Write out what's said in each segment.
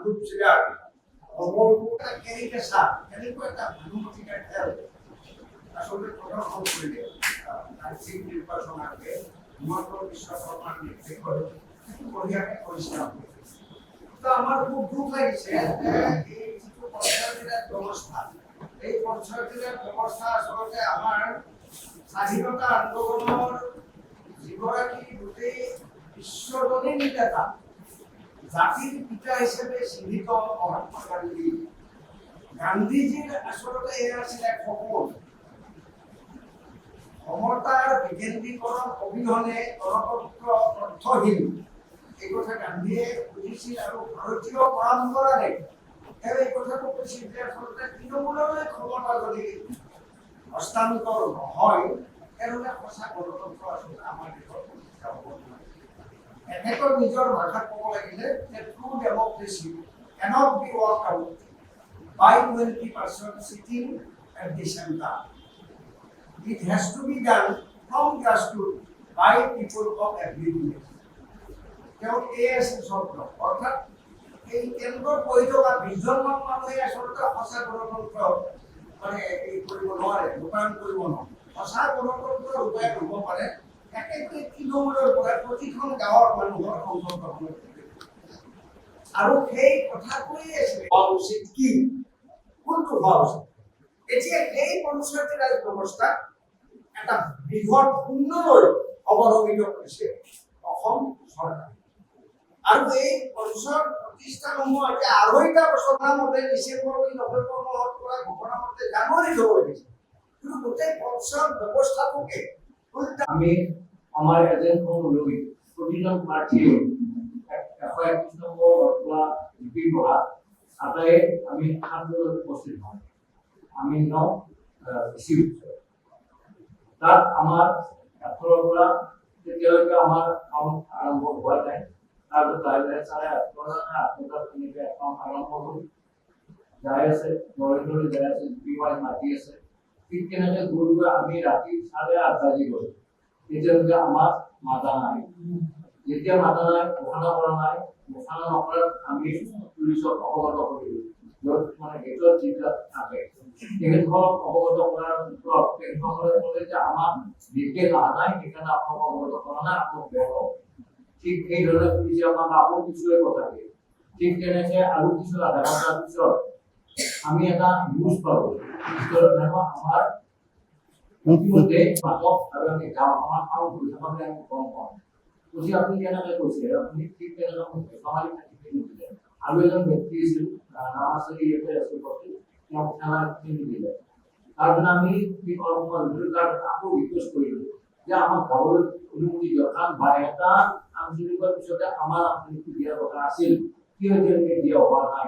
Group চিলাৰ সমগ্ৰ কেনেকেচা কেনেকৈ এটা ভানুমতিকা খেল আচলতে প্ৰদৰ্শন কৰিলে কাৰ্যিক নিৰ্বাচন আগে হিমন্ত বিশ্ব শৰ্মাৰ নিৰ্দেশত বঢ়িয়াকৈ পৰিষ্কাৰ কৰিছে। তো আমাৰ খুব দুখ লাগিছে যে এই যিটো পঞ্চায়তীৰাজ ব্যৱস্থা এই পঞ্চায়তীৰাজ ব্যৱস্থা আচলতে আমাৰ স্বাধীনতা আন্দোলনৰ যিগৰাকী গোটেই বিশ্বজনীন নেতা জাতিৰ পিতা হিচাপে চিহ্নিত মহাত্মা গান্ধী গান্ধীজীৰ আচলতে এয়া আছিল এক সপোন সমতাৰ বিকেন্দ্ৰীকৰণ অবিহনে গণতন্ত্ৰ অৰ্থহীন এই কথা গান্ধীয়ে বুজিছিল আৰু ভাৰতীয় পৰম্পৰাৰে তেওঁ এই কথাটো কৈছিল যে আচলতে তৃণমূললৈ ক্ষমতা যদি হস্তান্তৰ নহয় তেনেহ'লে সঁচা গণতন্ত্ৰ আচলতে আমাৰ দেশত প্ৰতিষ্ঠা হ'ব নোৱাৰে। তেখেতৰ নিজৰ ভাষাত ক'ব লাগিলে যে true democracy cannot be worked out by 20% sitting at the center. It has to be done from grassroots by people of every village. কেৱল এই আছিল শব্দ অৰ্থাৎ এই কেন্দ্ৰত বহি থকা 20জনমান মানুহে আচলতে সঁচা গণতন্ত্ৰ মানে এই কৰিব নোৱাৰে ৰূপায়ণ কৰিব নোৱাৰে। সঁচা গণতন্ত্ৰ ৰূপায়ণ হ'ব পাৰে একেবাৰে তৃণমূলৰ পৰা প্ৰতিখন গাঁৱৰ মানুহৰ অংশগ্ৰহণ আৰু সেই কথাটোৱেই আছিলে হোৱা উচিত কি কোনটো হোৱা উচিত। এতিয়া সেই পঞ্চায়তীৰাজ ব্যৱস্থা এটা বৃহৎ শূন্যলৈ অৱনমিত কৰিছে অসম চৰকাৰ আৰু এই পঞ্চায়ত প্ৰতিষ্ঠানসমূহ এতিয়া ২.৫টা বছৰ মতে ডিচেম্বৰ নৱেম্বৰ মাহত পৰা ঘোষণা মতে জানুৱাৰীত হ'ব লাগিছে কিন্তু গোটেই পঞ্চায়ত ব্যৱস্থাটোকে আমি আমাৰ এজেন্টসমূহ লৈ প্ৰতিজন প্ৰাৰ্থীয়ে ১৩১ নম্বৰ বৰ্তমান জিপিৰ পৰা আটায়ে আমি ৮ বজাত উপস্থিত হওঁ। আমি ৰিচিভ তাত আমাৰ এফালৰ পৰা তেতিয়ালৈকে আমাৰ কাম আৰম্ভ হোৱা নাই। তাৰপিছত লাহে লাহে ৮:৩০ বজাত তেনেকৈ কাম আৰম্ভ হ'ল যাই আছে নৰেন্দ্ৰলৈ যাই আছে জিপি ৱাই মাতি আছে ঠিক তেনেকৈ গৈ গৈ আমি ৰাতি ৮:৩০ বাজি গ'ল। এতিয়ালৈকে আমাক মাতা নাই। যেতিয়া মাতা নাই ঘোষণা কৰা নাই ঘোষণা নকৰাত আমি পুলিচক অৱগত কৰিলোঁ য'ত মানে গেটত যিবিলাক থাকে তেখেতসকলক অৱগত কৰাৰ পিছত তেখেতসকলে ক'লে যে আমাক নিৰ্দেশ অহা নাই সেইকাৰণে আপোনাক অৱগত কৰা নাই আপোনাক বেয়া হ'ব। ঠিক সেইদৰে পুলিচে আমাক আকৌ কিছুৱে কথা দিয়ে। ঠিক তেনেকৈ আৰু কিছু আধা ঘণ্টাৰ পিছত আমি এটা নিউজ পালোঁ আমাৰ ইতিমধ্যে মাতক আৰু আমি গাঁও আমাৰ কাম কৰি থকাকৈ আমি গম পাওঁ। বুজি আপুনি কেনেকৈ কৈছে আপুনি ঠিক তেনেকৈ বেমাৰী থাকি নিদিলে আৰু এজন ব্যক্তি আছিল নাম আছে ইয়াতে আছিল তেওঁ খেলা কিনি দিলে। তাৰপিছত আমি অলপ সময় আকৌ ৰিকুৱেষ্ট কৰিলোঁ যে আমাক গাঁৱলৈ অনুমতি দিয়ক কাৰণ ২২টা আঞ্চলিকৰ পিছতে আমাৰ আঞ্চলিকটো দিয়াৰ কথা আছিল কিয় এতিয়ালৈকে দিয়া হোৱা নাই।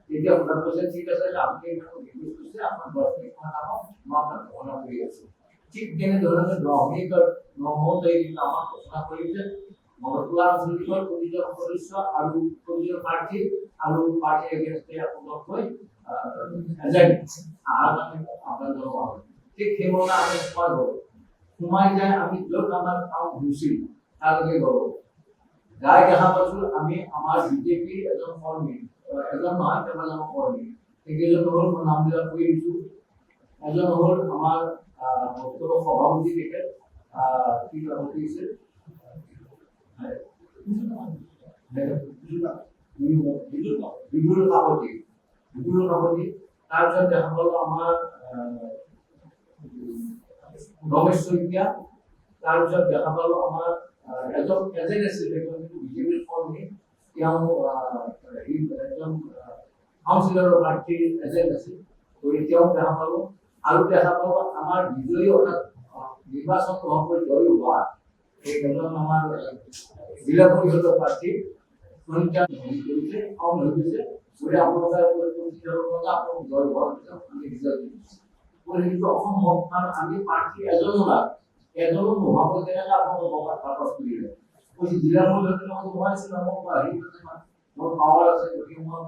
তেতিয়া হঠাৎ কৈছে ঠিক আছে আপুনি ৰিকুৱেষ্ট কৰিছে আপোনাৰ ১০ মিনিটমান আগত মই আপোনাক ঘোষণা কৰি আছোঁ। ঠিক তেনেধৰণে ১০ মিনিটত নহওঁতে আমাক ঘোষণা কৰিছে মহকুমা আঞ্চলিকৰ প্ৰতিজন সদস্য আৰু প্ৰতিজন প্ৰাৰ্থী আৰু পাৰ্টি এগেইনষ্টে আপোনালোকৈ এজেণ্ট অহাৰ কাৰণে আহ্বান জনোৱা হয়। ঠিক সেইমতে আমি সোমাই যায় আমি য'ত আমাৰ কাম হৈছিল তালৈকে গ'লোঁ। যাই দেখা পাইছোঁ আমি আমাৰ বিজেপিৰ এজন কৰ্মী এজন নহয় কেইবাজনো কৰ্মী সেইকেইজন হ'ল মই নামবিলাক কৈ দিছোঁ। এজন হ'ল আমাৰ সভাপতি তেখেত কি সভাপতি আছিল বিদুল কাকতি তাৰপিছত দেখা পালোঁ আমাৰ ৰমেশ শইকীয়া তাৰপিছত দেখা পালোঁ আমাৰ এজন এজেণ্ট আছিল এজন বিজেপিৰ কৰ্মী তেওঁ এজন কাউন্সিলৰৰ প্ৰাৰ্থীৰ এজেণ্ট আছিল তেওঁ দেখা পালোঁ আৰু দেখা পালোঁ আমাৰ বিজয়ী অৰ্থাৎ নিৰ্বাচন নহৈ জয়ী হোৱা এজন আমাৰ জিলা পৰিষদৰ প্ৰাৰ্থী সংখ্যা কৰিছে কম হৈ গৈছে গতিকে আপোনালোকে আপোনালোক জয় হোৱাৰ পিছত আমি ৰিজাল্ট দিছোঁ কিন্তু অসম্ভৱ কাৰণ আমি প্ৰাৰ্থী এজনো নাই এজনো নোহোৱাকৈ কেনেকৈ আপোনালোকক বাকচ কৰিলে কৈছে জিলা পৰিষদৰ লগত সোমাইছিল মোক মোৰ পাৱাৰ আছে গতিকে মই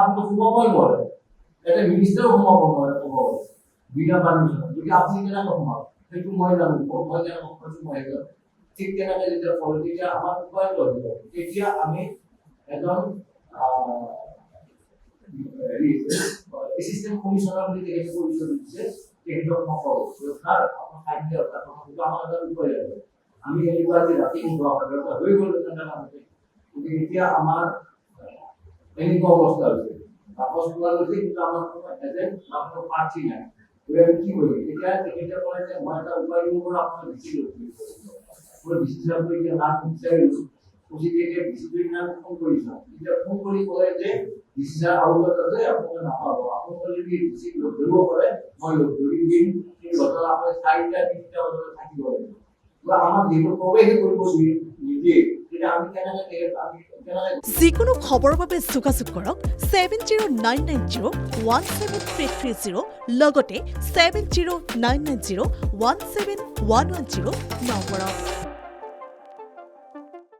আপোনালোক সোমাবই নোৱাৰে এটা মিনিষ্টাৰো সোমাব নোৱাৰে ক'ব গ'লে বিনা পাৰ্মিশ্যন যদি আপুনি কেনেকৈ সোমাব সেইটো মই জানো মই কেনেকৈ কৈছোঁ মই জানো। ঠিক তেনেকৈ যেতিয়া পলিটিকে আমাক উপায় কৰিব তেতিয়া আমি এজন দিয়েছে এসিস্ট্যান্ট কমিশনার বলে দেখে পরিচয় দিচ্ছে তেখেতক নকল স্যার আপনার সাইডে আপনার কিন্তু আমার কাছে উপায় আছে আমি এই বারে রাতে কিন্তু আপনার হয়ে গেল না আমাকে কিন্তু এতিয়া আমার এনেকুৱা অৱস্থা হৈছে কাগজ পোৱা গৈছে কিন্তু আমাৰ কোনো এজেণ্ট বা কোনো প্ৰাৰ্থী নাই গতিকে আমি কি কৰিম এতিয়া তেখেতে ক'লে যে মই এটা উপায় দিব পাৰোঁ আপোনাক বেছি মই বিচিচিআই এতিয়া নাম বিচাৰিলোঁ তেতিয়া বিচিচিআই নাম ফোন কৰিছোঁ এতিয়া ফোন কৰি ক'লে যে বিচিচিআই আউটত আছে আপোনালোকে নাপাব আপোনালোকে যদি বেছি লগ ধৰিব পাৰে মই লগ ধৰি দিম কিন্তু ঘটনা আপোনাৰ 4টা 3টা বজাত থাকিব লাগিব বা আমাক যিটো প্ৰৱেশ কৰিব নিদিয়ে তেতিয়া আমি কেনেকৈ আমি যিকোনো খবৰৰ বাবে যোগাযোগ কৰক 7099017330 লগতে 7099017110 নম্বৰত।